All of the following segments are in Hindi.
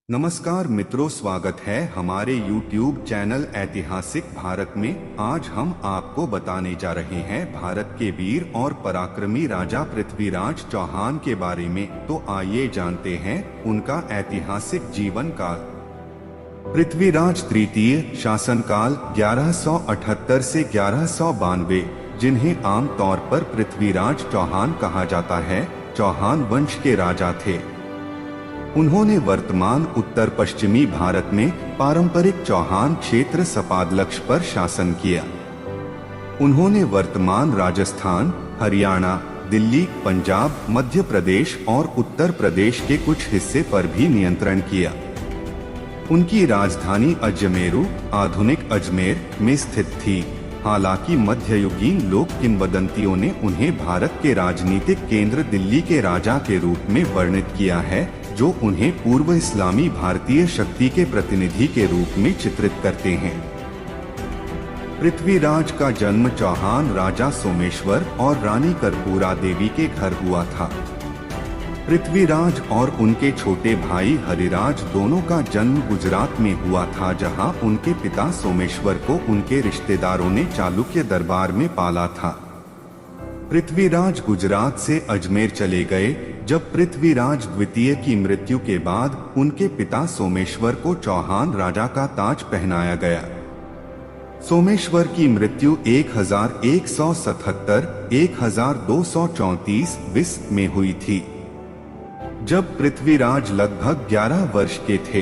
नमस्कार मित्रों, स्वागत है हमारे YouTube चैनल ऐतिहासिक भारत में। आज हम आपको बताने जा रहे हैं भारत के वीर और पराक्रमी राजा पृथ्वीराज चौहान के बारे में। तो आइए जानते हैं उनका ऐतिहासिक जीवन काल। पृथ्वीराज तृतीय शासनकाल 1178 से 1192, जिन्हें आम तौर पर पृथ्वीराज चौहान कहा जाता है, चौहान वंश के राजा थे। उन्होंने वर्तमान उत्तर पश्चिमी भारत में पारंपरिक चौहान क्षेत्र सपादलक्ष पर शासन किया। उन्होंने वर्तमान राजस्थान, हरियाणा, दिल्ली, पंजाब, मध्य प्रदेश और उत्तर प्रदेश के कुछ हिस्से पर भी नियंत्रण किया। उनकी राजधानी अजमेरू, आधुनिक अजमेर में स्थित थी। हालांकि मध्ययुगीन लोक किंवदंतियों ने उन्हें भारत के राजनीतिक केंद्र दिल्ली के राजा के रूप में वर्णित किया है, जो उन्हें पूर्व इस्लामी भारतीय शक्ति के प्रतिनिधि के रूप में चित्रित करते हैं। पृथ्वीराज का जन्म चौहान राजा सोमेश्वर और रानी कर्पूरा देवी के घर हुआ था। पृथ्वीराज और उनके छोटे भाई हरिराज दोनों का जन्म गुजरात में हुआ था, जहां उनके पिता सोमेश्वर को उनके रिश्तेदारों ने चालुक्य दरबार में पाला था। पृथ्वीराज गुजरात से अजमेर चले गए जब पृथ्वीराज द्वितीय की मृत्यु के बाद उनके पिता सोमेश्वर को चौहान राजा का ताज पहनाया गया। सोमेश्वर की मृत्यु 1177-1234 में हुई थी, जब पृथ्वीराज लगभग 11 वर्ष के थे।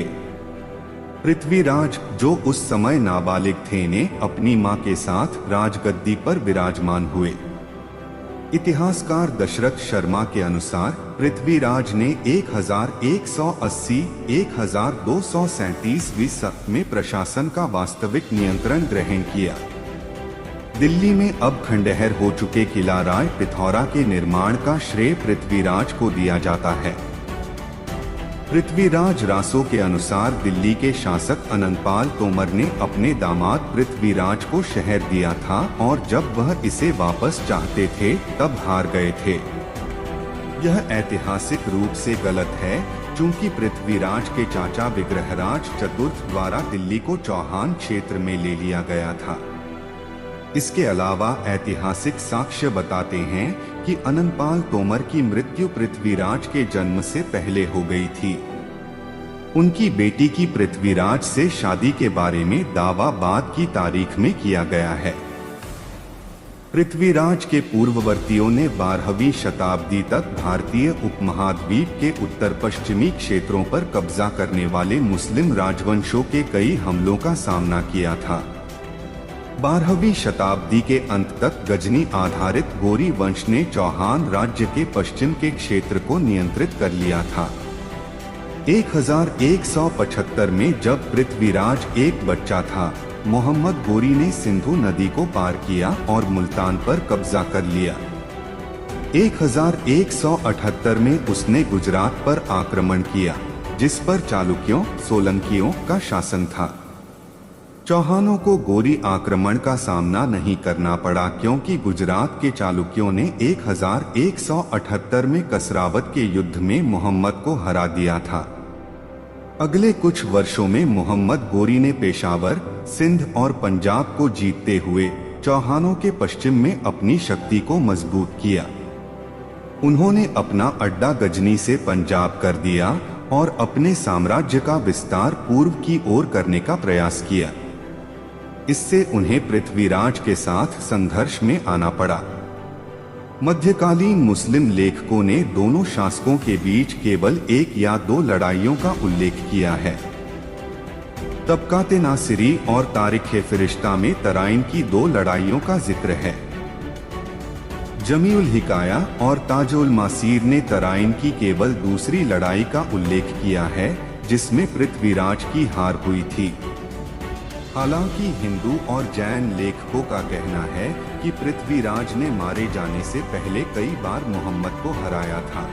पृथ्वीराज, जो उस समय नाबालिग थे, ने अपनी मां के साथ राजगद्दी पर विराजमान हुए। इतिहासकार दशरथ शर्मा के अनुसार पृथ्वीराज ने 1180-1237 ईस्वी में प्रशासन का वास्तविक नियंत्रण ग्रहण किया। दिल्ली में अब खंडहर हो चुके किला राय पिथौरा के निर्माण का श्रेय पृथ्वीराज को दिया जाता है। पृथ्वीराज रासो के अनुसार दिल्ली के शासक अनंतपाल तोमर ने अपने दामाद पृथ्वीराज को शहर दिया था, और जब वह इसे वापस चाहते थे तब हार गए थे। यह ऐतिहासिक रूप से गलत है, क्योंकि पृथ्वीराज के चाचा विग्रहराज चतुर्थ द्वारा दिल्ली को चौहान क्षेत्र में ले लिया गया था। इसके अलावा ऐतिहासिक साक्ष्य बताते हैं कि अनंतपाल तोमर की मृत्यु पृथ्वीराज के जन्म से पहले हो गई थी। उनकी बेटी की पृथ्वीराज से शादी के बारे में दावा बाद की तारीख में किया गया है। पृथ्वीराज के पूर्ववर्तियों ने 12वीं शताब्दी तक भारतीय उपमहाद्वीप के उत्तर पश्चिमी क्षेत्रों पर कब्जा करने वाले मुस्लिम राजवंशों के कई हमलों का सामना किया था। 12वीं शताब्दी के अंत तक गजनी आधारित गोरी वंश ने चौहान राज्य के पश्चिम के क्षेत्र को नियंत्रित कर लिया था। 1175 में जब पृथ्वीराज एक बच्चा था, मोहम्मद गोरी ने सिंधु नदी को पार किया और मुल्तान पर कब्जा कर लिया। 1178 में उसने गुजरात पर आक्रमण किया, जिस पर चालुक्यों, सोलंकियों का शासन था। चौहानों को गोरी आक्रमण का सामना नहीं करना पड़ा, क्योंकि गुजरात के चालुक्यों ने 1178 में कसरावत के युद्ध में मोहम्मद को हरा दिया था। अगले कुछ वर्षों में मोहम्मद गोरी ने पेशावर, सिंध और पंजाब को जीतते हुए चौहानों के पश्चिम में अपनी शक्ति को मजबूत किया। उन्होंने अपना अड्डा गजनी से पंजाब कर दिया और अपने साम्राज्य का विस्तार पूर्व की ओर करने का प्रयास किया। इससे उन्हें पृथ्वीराज के साथ संघर्ष में आना पड़ा। मध्यकालीन मुस्लिम लेखकों ने दोनों शासकों के बीच केवल 1 या 2 लड़ाइयों का उल्लेख किया है। तबकाते नासिरी और तारीख़-ए-फ़िरिश्ता में तराइन की 2 लड़ाइयों का जिक्र है। जमीउल हिकाया और ताजुल मासीर ने तराइन की केवल दूसरी लड़ाई का उल्लेख किया है, जिसमें पृथ्वीराज की हार हुई थी। हालांकि हिंदू और जैन लेखकों का कहना है कि पृथ्वीराज ने मारे जाने से पहले कई बार मोहम्मद को हराया था।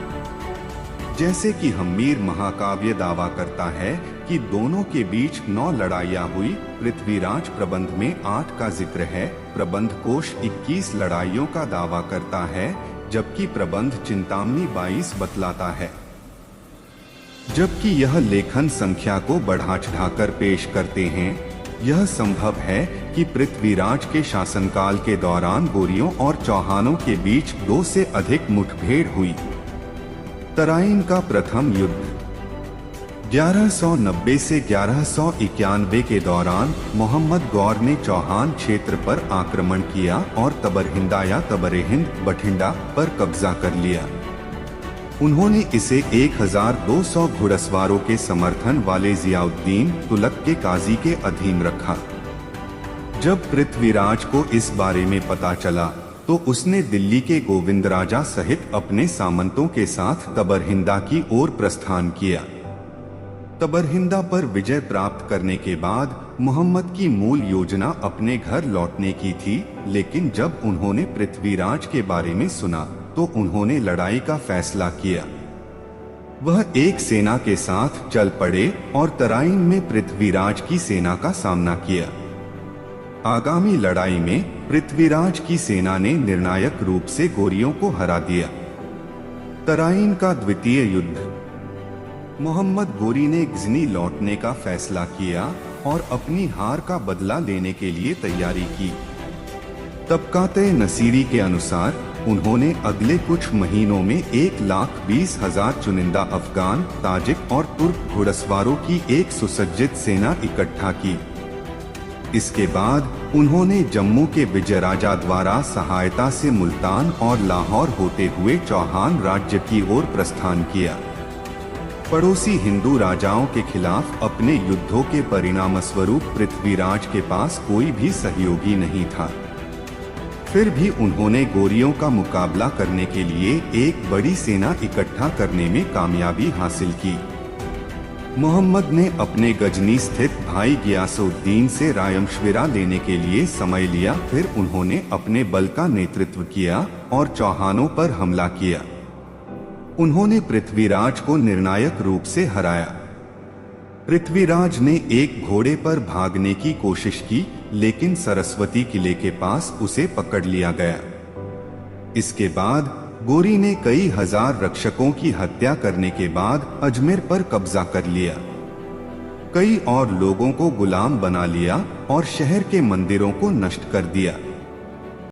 जैसे कि हम्मीर महाकाव्य दावा करता है कि दोनों के बीच 9 लड़ाइयां हुई। पृथ्वीराज प्रबंध में 8 का जिक्र है। प्रबंध कोश 21 लड़ाइयों का दावा करता है, जबकि प्रबंध चिंतामणि 22 बतलाता है। जबकि यह लेखन संख्या को बढ़ा चढ़ाकर पेश करते हैं। यह संभव है कि पृथ्वीराज के शासनकाल के दौरान गौरियों और चौहानों के बीच 2 से अधिक मुठभेड़ हुई। तराइन का प्रथम युद्ध 1190 से 1191 के दौरान मोहम्मद गौर ने चौहान क्षेत्र पर आक्रमण किया और तबरहिंदा या तबरेहिंद बठिंडा पर कब्जा कर लिया। उन्होंने इसे 1200 घुड़सवारों के समर्थन वाले जियाउद्दीन तुगलक के काजी के अधीन रखा। जब पृथ्वीराज को इस बारे में पता चला तो उसने दिल्ली के गोविंद राजा सहित अपने सामंतों के साथ तबरहिंदा की ओर प्रस्थान किया। तबरहिंदा पर विजय प्राप्त करने के बाद मोहम्मद की मूल योजना अपने घर लौटने की थी, लेकिन जब उन्होंने पृथ्वीराज के बारे में सुना तो उन्होंने लड़ाई का फैसला किया। वह एक सेना के साथ चल पड़े और तराइन में पृथ्वीराज की सेना का सामना किया। आगामी लड़ाई में पृथ्वीराज की सेना ने निर्णायक रूप से गौरियों को हरा दिया। तराइन का द्वितीय युद्ध मोहम्मद गौरी ने गजनी लौटने का फैसला किया और अपनी हार का बदला लेने के लिए तैयारी की। तबकाते नसीरी के अनुसार उन्होंने अगले कुछ महीनों में 1,20,000 चुनिंदा अफगान, ताजिक और तुर्क घुड़सवारों की एक सुसज्जित सेना इकट्ठा की। इसके बाद उन्होंने जम्मू के विजयराजा द्वारा सहायता से मुल्तान और लाहौर होते हुए चौहान राज्य की ओर प्रस्थान किया। पड़ोसी हिंदू राजाओं के खिलाफ अपने युद्धों के परिणामस्वरूप पृथ्वीराज के पास कोई भी सहयोगी नहीं था। फिर भी उन्होंने गौरियों का मुकाबला करने के लिए एक बड़ी सेना इकट्ठा करने में कामयाबी हासिल की। मोहम्मद ने अपने गजनी स्थित भाई गियासुद्दीन से रायमशविरा लेने के लिए समय लिया। फिर उन्होंने अपने बल का नेतृत्व किया और चौहानों पर हमला किया। उन्होंने पृथ्वीराज को निर्णायक रूप से हराया। पृथ्वीराज ने एक घोड़े पर भागने की कोशिश की, लेकिन सरस्वती किले के पास उसे पकड़ लिया गया। इसके बाद गौरी ने कई हजार रक्षकों की हत्या करने के बाद अजमेर पर कब्जा कर लिया। कई और लोगों को गुलाम बना लिया और शहर के मंदिरों को नष्ट कर दिया।